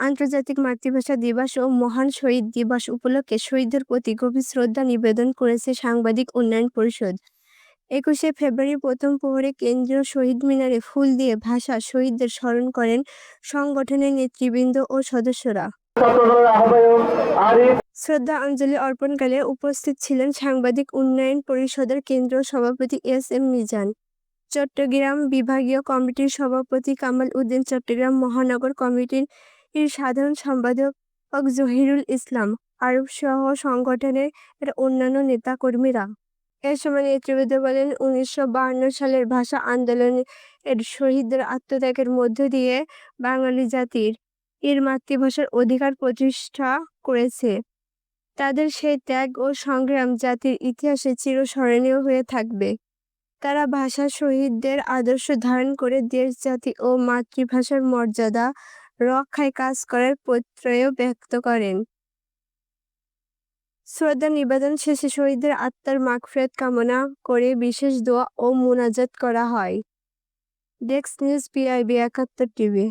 আন্তর্জাতিক মাতৃভাষা দিবস ও মহান শহীদ দিবস উপলক্ষে শহীদদের প্রতি গভীর শ্রদ্ধা নিবেদন করেছে সাংবাদিক উন্নয়ন পরিষদ। ২১শে ফেব্রুয়ারি প্রথম প্রহরে কেন্দ্রীয় শহীদ মিনারে ফুল দিয়ে ভাষা শহীদদের স্মরণ করেন সংগঠনের নেতৃবৃন্দ ও সদস্যরা। শ্রদ্ধা অঞ্জলি অর্পণকালে উপস্থিত ছিলেন সাংবাদিক উন্নয়ন পরিষদের কেন্দ্রীয় সভাপতি এস.এম. মিজান, চট্টগ্রাম বিভাগীয় কমিটির সভাপতি কামাল উদ্দিন, চট্টগ্রাম মহানগর কমিটির সাধারণ সম্পাদক জহিরুল ইসলাম আরব সহ সংগঠনের অন্যান্য নেতাকর্মীরা। এ সময় নেতৃবৃন্দ বলেন, ১৯৫২ সালের ভাষা আন্দোলনের শহীদদের আত্মত্যাগের মধ্য দিয়ে বাঙালি জাতির মাতৃভাষার অধিকার প্রতিষ্ঠা করেছে। তাদের সেই ত্যাগ ও সংগ্রাম জাতির ইতিহাসে চিরস্মরণীয় হয়ে থাকবে। তারা ভাষা শহীদদের আদর্শ ধারণ করে দেশ, জাতি ও মাতৃভাষার মর্যাদা রক্ষায় কাজ করার প্রত্যয় ব্যক্ত করেন। শ্রদ্ধা নিবেদন শেষে শহীদদের আত্মার মাগফিরাত কামনা করে বিশেষ দোয়া ও মোনাজাত করা হয়। Desk news, PIB ৭১ TV.